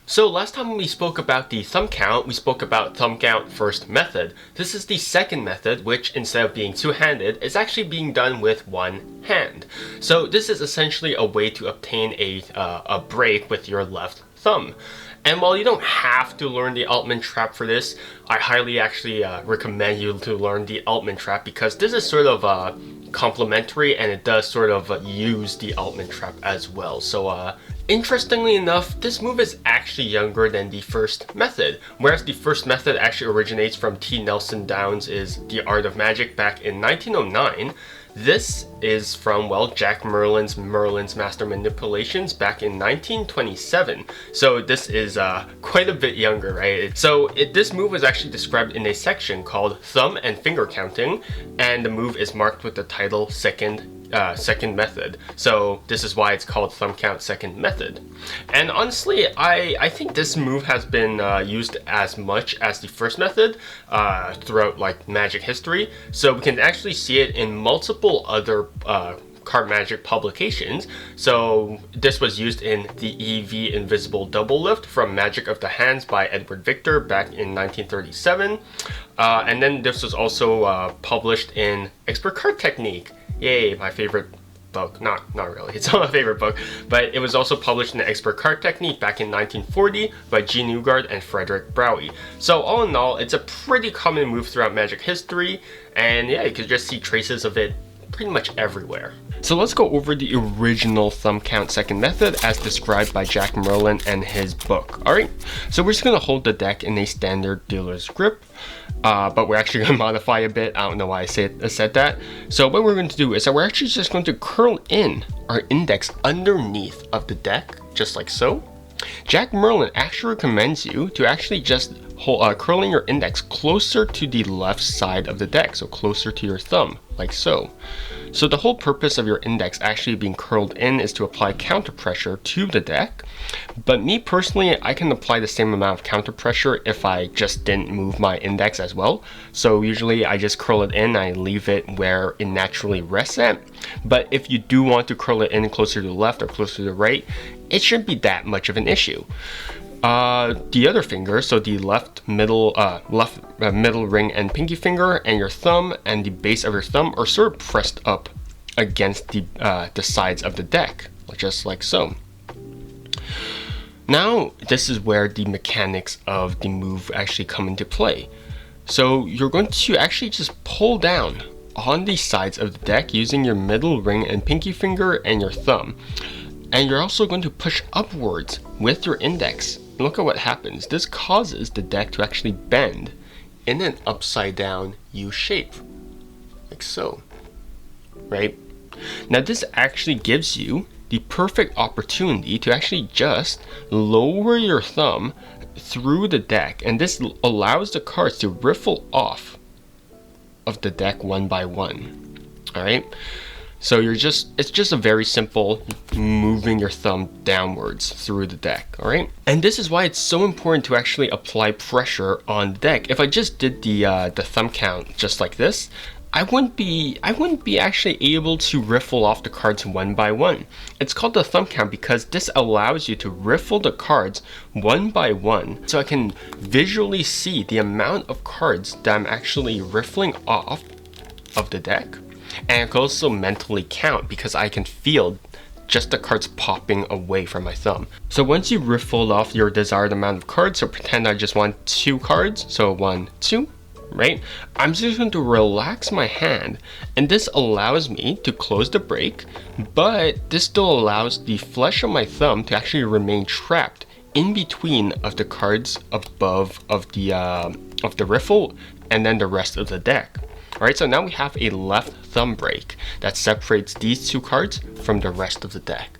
So last time we spoke about the thumb count, we spoke about thumb count first method. This is the second method, which instead of being two-handed, is actually being done with one hand. So this is essentially a way to obtain a break with your left thumb. And while you don't have to learn the Altman trap for this, I highly actually recommend you to learn the Altman trap because this is sort of complementary and it does sort of use the Altman trap as well. So interestingly enough, this move is actually younger than the first method. Whereas the first method actually originates from T. Nelson Downs' The Art of Magic back in 1909. This is from, well, Jack Merlin's Master Manipulations back in 1927. So this is quite a bit younger, right? This move was actually described in a section called Thumb and Finger Counting, and the move is marked with the title second method. So this is why it's called thumb count second method. And honestly, I think this move has been used as much as the first method throughout like Magic history. So we can actually see it in multiple other card magic publications. So this was used in the EV Invisible Double Lift from Magic of the Hands by Edward Victor back in 1937. And then this was also published in Expert Card Technique. Yay, my favorite book. Not really, it's not my favorite book, but it was also published in the Expert Card Technique back in 1940 by G. Newgard and Frederick Browie. So all in all, it's a pretty common move throughout Magic history, and yeah, you could just see traces of it pretty much everywhere. So let's go over the original thumb count second method as described by Jack Merlin and his book. Alright, so we're just going to hold the deck in a standard dealer's grip, but we're actually going to modify a bit. I don't know why I said that. So what we're going to do is that we're actually just going to curl in our index underneath of the deck, just like so. Jack Merlin actually recommends you to actually just curling your index closer to the left side of the deck, so closer to your thumb, like so. So the whole purpose of your index actually being curled in is to apply counter pressure to the deck. But me personally, I can apply the same amount of counter pressure if I just didn't move my index as well. So usually I just curl it in, I leave it where it naturally rests at. But if you do want to curl it in closer to the left or closer to the right, it shouldn't be that much of an issue. The other finger, so the left middle ring and pinky finger, and your thumb and the base of your thumb are sort of pressed up against the sides of the deck, just like so. Now, this is where the mechanics of the move actually come into play. So you're going to actually just pull down on the sides of the deck using your middle ring and pinky finger and your thumb. And you're also going to push upwards with your index. Look at what happens. This causes the deck to actually bend in an upside down U shape, like so, right? Now this actually gives you the perfect opportunity to actually just lower your thumb through the deck, and this allows the cards to riffle off of the deck one by one. All right. So it's just a very simple moving your thumb downwards through the deck, all right? And this is why it's so important to actually apply pressure on the deck. If I just did the thumb count just like this, I wouldn't be actually able to riffle off the cards one by one. It's called the thumb count because this allows you to riffle the cards one by one, so I can visually see the amount of cards that I'm actually riffling off of the deck. And I can also mentally count because I can feel just the cards popping away from my thumb. So once you riffled off your desired amount of cards, so pretend I just want 2 cards, so 1, 2, right? I'm just going to relax my hand, and this allows me to close the break, but this still allows the flesh of my thumb to actually remain trapped in between of the cards above of the riffle and then the rest of the deck. Alright, so now we have a left thumb break that separates these 2 cards from the rest of the deck.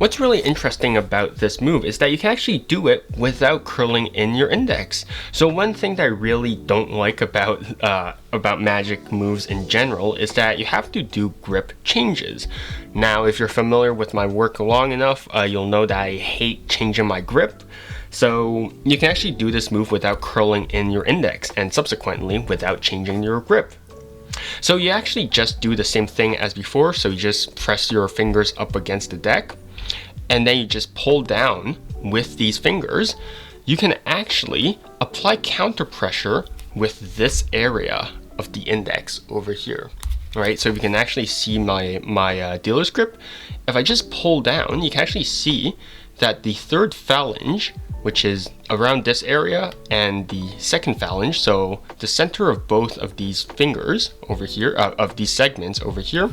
What's really interesting about this move is that you can actually do it without curling in your index. So one thing that I really don't like about magic moves in general is that you have to do grip changes. Now, if you're familiar with my work long enough, you'll know that I hate changing my grip. So you can actually do this move without curling in your index and subsequently without changing your grip. So you actually just do the same thing as before. So you just press your fingers up against the deck, and then you just pull down with these fingers. You can actually apply counter pressure with this area of the index over here. Right, so if you can actually see my dealer's grip, if I just pull down, you can actually see that the third phalange, which is around this area, and the second phalange, so the center of both of these fingers over here, of these segments over here,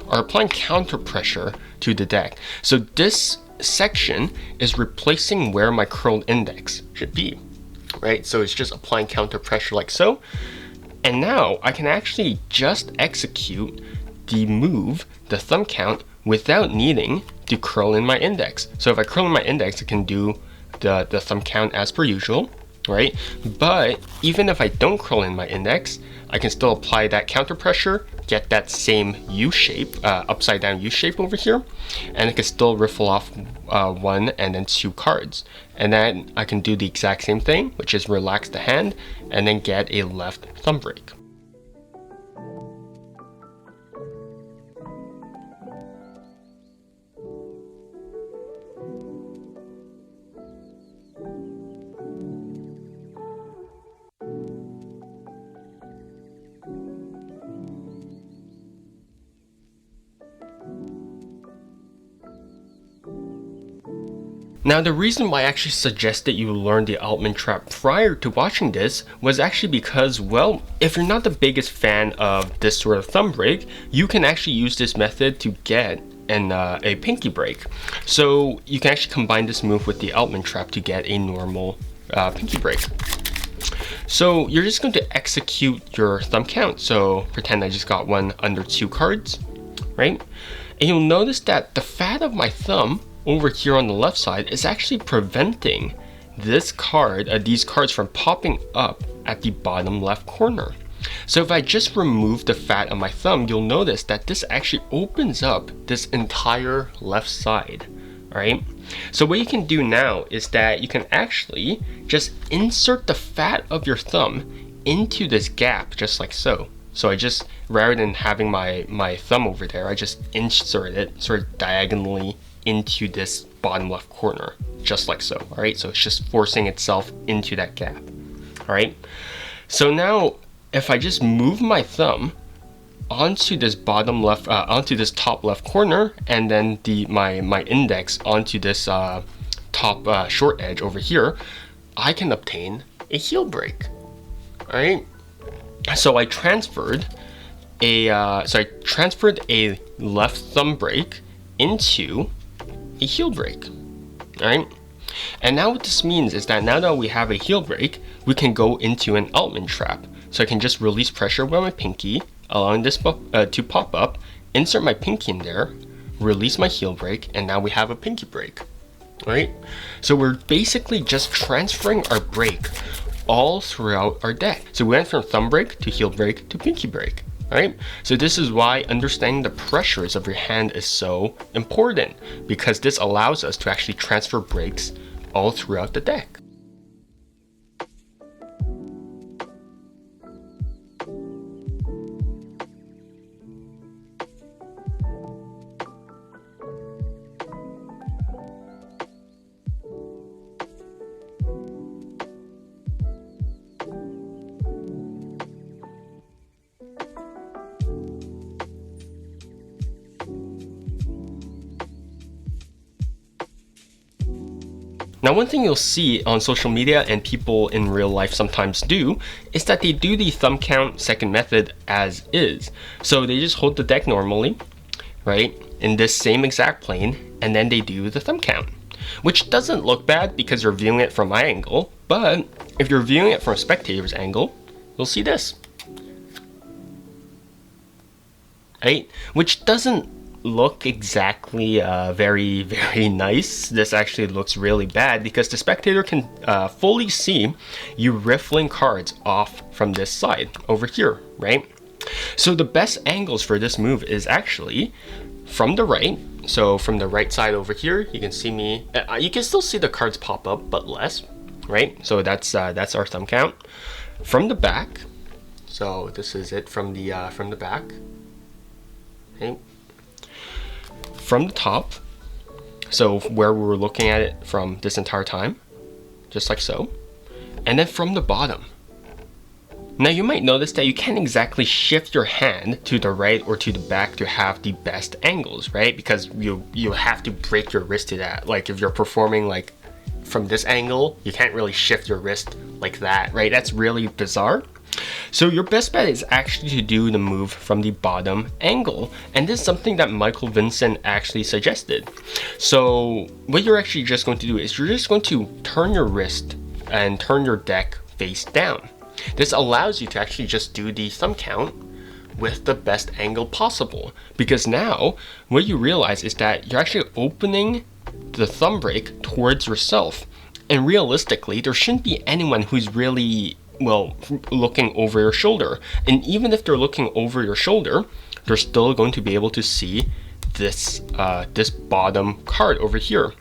are applying counter pressure to the deck. So this section is replacing where my curled index should be, right? So it's just applying counter pressure like so. And now I can actually just execute the move, the thumb count, without needing to curl in my index. So if I curl in my index, I can do the thumb count as per usual, right? But even if I don't curl in my index, I can still apply that counter pressure, get that same U shape, upside down U shape over here, and I can still riffle off one and then two cards. And then I can do the exact same thing, which is relax the hand and then get a left thumb break. Now, the reason why I actually suggested you learn the Altman trap prior to watching this was actually because, well, if you're not the biggest fan of this sort of thumb break, you can actually use this method to get a pinky break. So you can actually combine this move with the Altman trap to get a normal pinky break. So you're just going to execute your thumb count. So pretend I just got one under two cards, right? And you'll notice that the fat of my thumb over here on the left side is actually preventing this card, these cards from popping up at the bottom left corner. So if I just remove the fat on my thumb, you'll notice that this actually opens up this entire left side, right? So what you can do now is that you can actually just insert the fat of your thumb into this gap, just like so. So I just, rather than having my thumb over there, I just insert it sort of diagonally into this bottom left corner, just like so. All right, so it's just forcing itself into that gap. All right, so now if I just move my thumb onto this bottom left, onto this top left corner, and then my index onto this top short edge over here, I can obtain a heel break. All right, so I transferred a left thumb break into a heel break. All right, and now what this means is that now that we have a heel break, we can go into an Altman trap. So I can just release pressure with my pinky, allowing this to pop up, insert my pinky in there, release my heel break, and now we have a pinky break. All right, so we're basically just transferring our break all throughout our deck. So we went from thumb break to heel break to pinky break. Right? So this is why understanding the pressures of your hand is so important, because this allows us to actually transfer breaks all throughout the deck. Now, one thing you'll see on social media and people in real life sometimes do is that they do the thumb count second method as is. So they just hold the deck normally, right, in this same exact plane, and then they do the thumb count, which doesn't look bad because you're viewing it from my angle, but if you're viewing it from a spectator's angle, you'll see this, right, which doesn't look exactly very, very nice. This actually looks really bad because the spectator can fully see you riffling cards off from this side over here, right? So the best angles for this move is actually from the right. So from the right side over here, you can see me. You can still see the cards pop up, but less, right? So that's our thumb count. From the back, so this is it from the back. Okay. From the top, so where we were looking at it from this entire time, just like so, and then from the bottom. Now you might notice that you can't exactly shift your hand to the right or to the back to have the best angles, right? Because you have to break your wrist to that. Like if you're performing like from this angle, you can't really shift your wrist like that, right? That's really bizarre. So your best bet is actually to do the move from the bottom angle. And this is something that Michael Vincent actually suggested. So what you're actually just going to do is you're just going to turn your wrist and turn your deck face down. This allows you to actually just do the thumb count with the best angle possible. Because now what you realize is that you're actually opening the thumb break towards yourself. And realistically, there shouldn't be anyone who's really, well, looking over your shoulder. And even if they're looking over your shoulder, they're still going to be able to see this, this bottom card over here.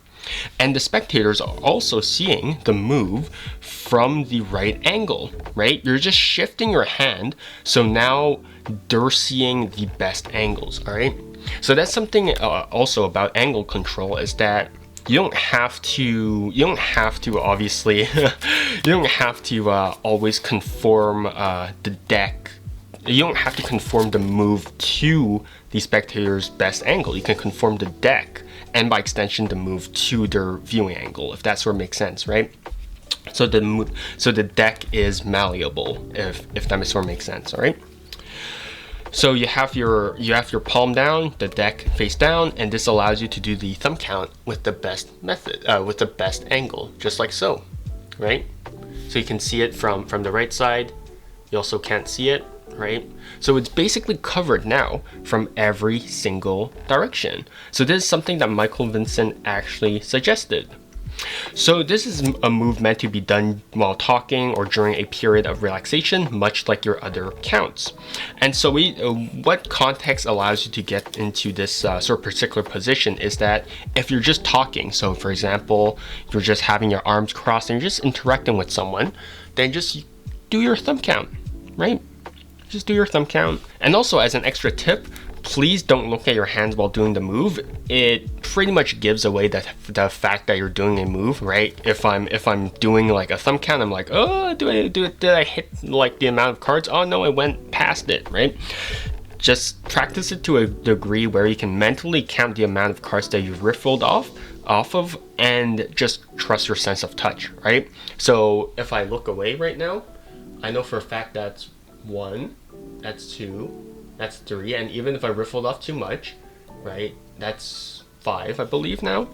And the spectators are also seeing the move from the right angle, right? You're just shifting your hand, so now they're seeing the best angles, all right? So that's something also about angle control is that you don't have to obviously, you don't have to always conform the deck. You don't have to conform the move to the spectator's best angle. You can conform the deck and by extension the move to their viewing angle, if that sort of makes sense, right? So the deck is malleable, if that sort of makes sense, all right? So you have your palm down, the deck face down, and this allows you to do the thumb count with the best method, with the best angle, just like so, right? So you can see it from the right side. You also can't see it, right? So it's basically covered now from every single direction. So this is something that Michael Vincent actually suggested. So this is a move meant to be done while talking or during a period of relaxation, much like your other counts. And so what context allows you to get into this sort of particular position is that if you're just talking, so for example, you're just having your arms crossed and you're just interacting with someone, then just do your thumb count, right? Just do your thumb count. And also as an extra tip, please don't look at your hands while doing the move. It pretty much gives away the fact that you're doing a move, right? If I'm doing like a thumb count, I'm like, oh, did I hit like the amount of cards? Oh no, I went past it, right? Just practice it to a degree where you can mentally count the amount of cards that you've riffled off of, and just trust your sense of touch, right? So if I look away right now, I know for a fact that's 1, that's 2, that's 3, and even if I riffled off too much, right, that's 5, I believe now,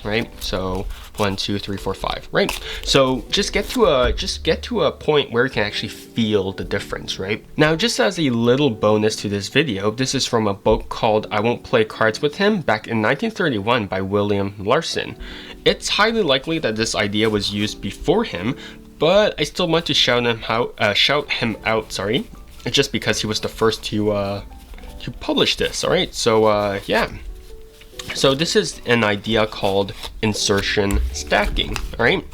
right? So 1, 2, 3, 4, 5, right? So just get to a point where you can actually feel the difference, right? Now, just as a little bonus to this video, this is from a book called I Won't Play Cards With Him back in 1931 by William Larson. It's highly likely that this idea was used before him, but I still want to shout him out, sorry, just because he was the first to publish this, all right? So yeah. So this is an idea called insertion stacking, all right?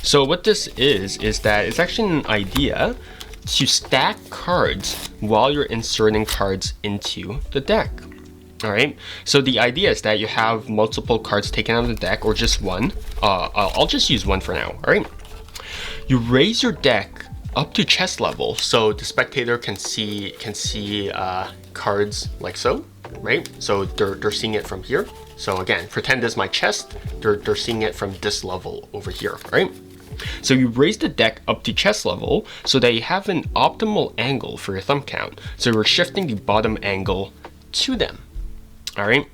So what this is that it's actually an idea to stack cards while you're inserting cards into the deck, all right? So the idea is that you have multiple cards taken out of the deck, or just one. I'll just use one for now, all right? You raise your deck up to chest level, so the spectator can see cards like so, right? So they're seeing it from here. So again, pretend this is my chest. They're seeing it from this level over here, right? So you raise the deck up to chest level so that you have an optimal angle for your thumb count. So we're shifting the bottom angle to them, all right?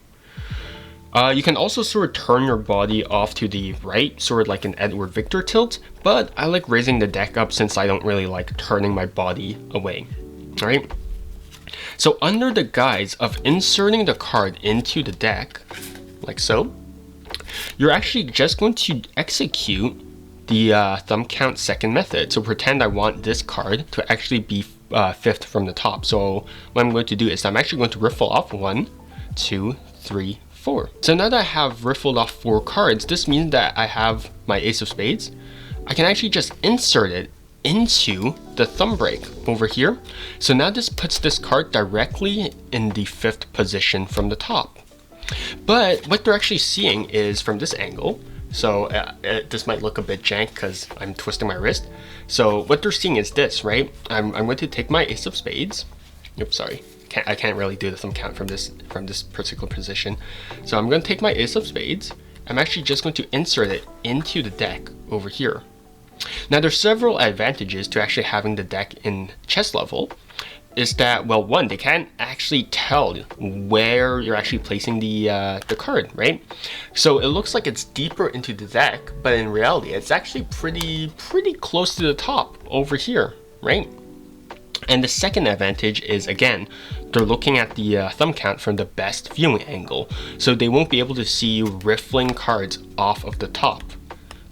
You can also sort of turn your body off to the right, sort of like an Edward Victor tilt, but I like raising the deck up since I don't really like turning my body away, all right? So under the guise of inserting the card into the deck, like so, you're actually just going to execute the thumb count second method. So pretend I want this card to actually be fifth from the top. So what I'm going to do is I'm actually going to riffle off 1, 2, 3, 4. So now that I have riffled off 4 cards, this means that I have my ace of spades. I can actually just insert it into the thumb break over here. So now this puts this card directly in the 5th position from the top. But what they're actually seeing is from this angle. So this might look a bit jank because I'm twisting my wrist. So what they're seeing is this, right? I'm going to take my ace of spades. Oops, sorry. I can't really do the thumb count from this particular position. So I'm going to take my ace of spades. I'm actually just going to insert it into the deck over here. Now there's several advantages to actually having the deck in chest level. Is that, well, one, they can't actually tell where you're actually placing the card, right? So it looks like it's deeper into the deck, but in reality, it's actually pretty close to the top over here, right? And the second advantage is, again, they're looking at the thumb count from the best viewing angle, so they won't be able to see you riffling cards off of the top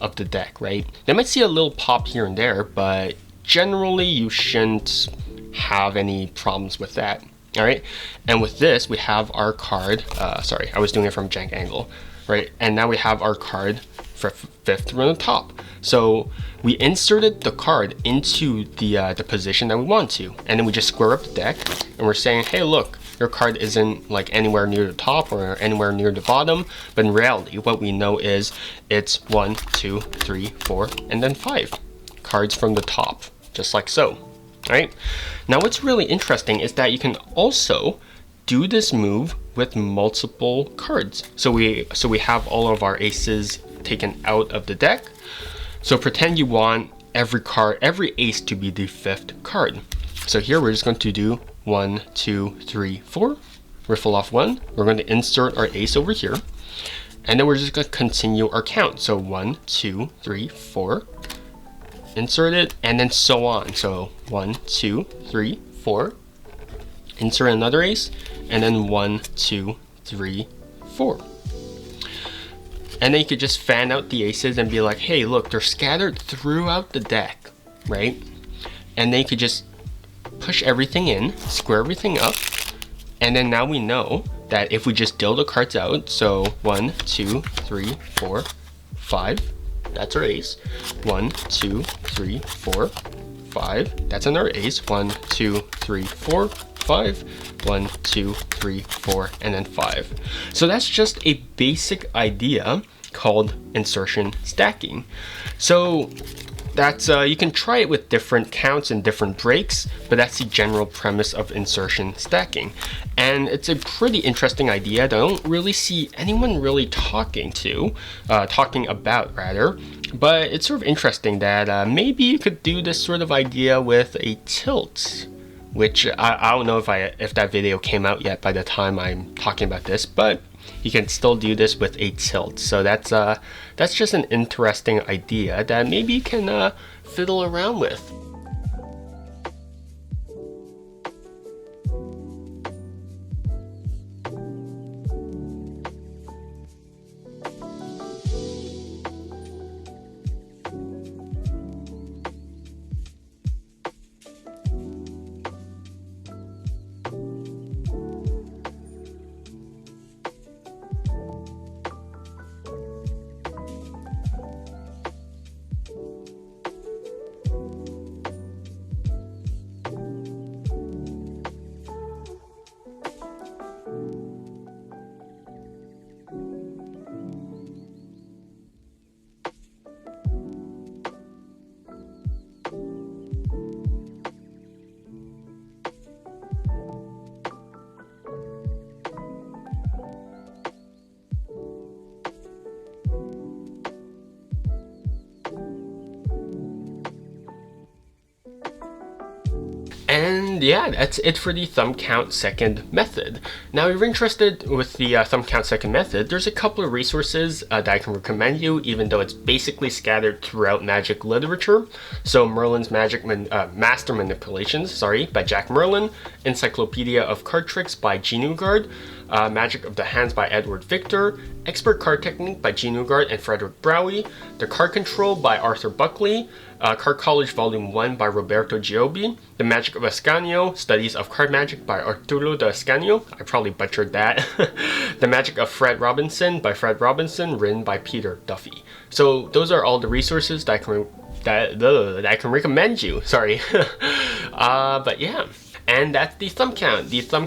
of the deck, right? They might see a little pop here and there, but generally you shouldn't have any problems with that. All right, and with this we have our card, sorry, I was doing it from jank angle, right? And now we have our card for 5th from the top. So we inserted the card into the position that we want to, and then we just square up the deck and we're saying, hey, look, your card isn't like anywhere near the top or anywhere near the bottom, but in reality what we know is it's 1, 2, 3, 4, and then 5 cards from the top, just like so. Right? Now what's really interesting is that you can also do this move with multiple cards. So we have all of our aces taken out of the deck. So pretend you want every ace to be the 5th card. So here we're just going to do 1, 2, 3, 4. Riffle off 1. We're going to insert our ace over here. And then we're just going to continue our count. So 1, 2, 3, 4. Insert it, and then so on. So 1, 2, 3, 4. Insert another ace, and then 1, 2, 3, 4. And then you could just fan out the aces and be like, hey, look, they're scattered throughout the deck, right? And then you could just push everything in, square everything up, and then now we know that if we just deal the cards out, so 1, 2, 3, 4, 5. That's our ace. 1, 2, 3, 4, 5. That's another ace. 1, 2, 3, 4, 5. 1, 2, 3, 4, and then 5. So that's just a basic idea called insertion stacking. So that's you can try it with different counts and different breaks, but that's the general premise of insertion stacking. And it's a pretty interesting idea that I don't really see anyone really talking about rather. But it's sort of interesting that maybe you could do this sort of idea with a tilt, which I don't know if that video came out yet by the time I'm talking about this, but you can still do this with a tilt. So that's just an interesting idea that maybe you can fiddle around with. And yeah, that's it for the thumb count second method. Now, if you're interested with the thumb count second method, there's a couple of resources that I can recommend you, even though it's basically scattered throughout magic literature. So Merlin's Master Manipulations, by Jack Merlin, Encyclopedia of Card Tricks by Jean Ugard, Magic of the Hands by Edward Victor, Expert Card Technique by Jean Ugard and Frederick Browie, The Card Control by Arthur Buckley, Card College Volume 1 by Roberto Giobbi, The Magic of Ascanio, Studies of Card Magic by Arturo de Ascanio, I probably butchered that, The Magic of Fred Robinson by Fred Robinson, written by Peter Duffy. So those are all the resources that I can recommend you, but yeah. And that's the thumb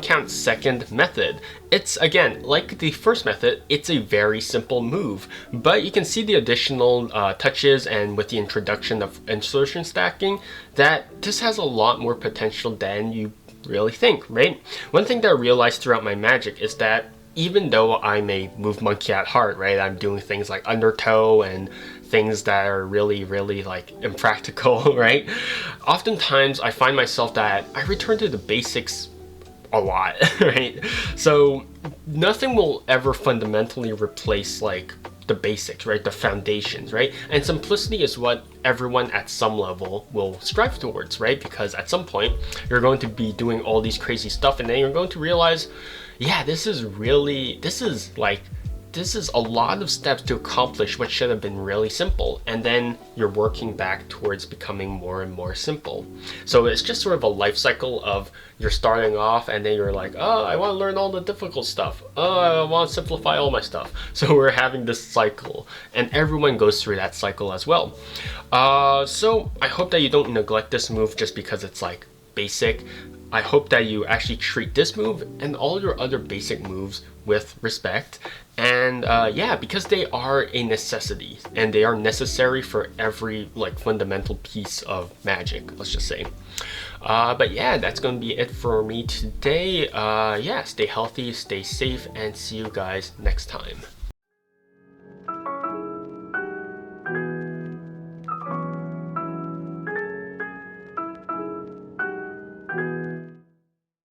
count second method. It's, again, like the first method, it's a very simple move, but you can see the additional touches, and with the introduction of insertion stacking, that this has a lot more potential than you really think, right? One thing that I realized throughout my Magic is that even though I'm a move monkey at heart, right, I'm doing things like undertow and things that are really like impractical, right? Oftentimes I find myself that I return to the basics a lot, right? So nothing will ever fundamentally replace like the basics, right? The foundations, right? And simplicity is what everyone at some level will strive towards, right? Because at some point you're going to be doing all these crazy stuff, and then you're going to realize, yeah, this is a lot of steps to accomplish what should have been really simple, and then you're working back towards becoming more and more simple. So it's just sort of a life cycle of you're starting off, and then you're like, oh, I want to learn all the difficult stuff. Oh, I want to simplify all my stuff. So we're having this cycle, and everyone goes through that cycle as well. So I hope that you don't neglect this move just because it's like basic. I hope that you actually treat this move and all your other basic moves with respect, and yeah, because they are a necessity and they are necessary for every like fundamental piece of Magic, let's just say. But yeah, that's gonna be it for me today. Yeah, stay healthy, stay safe, and see you guys next time.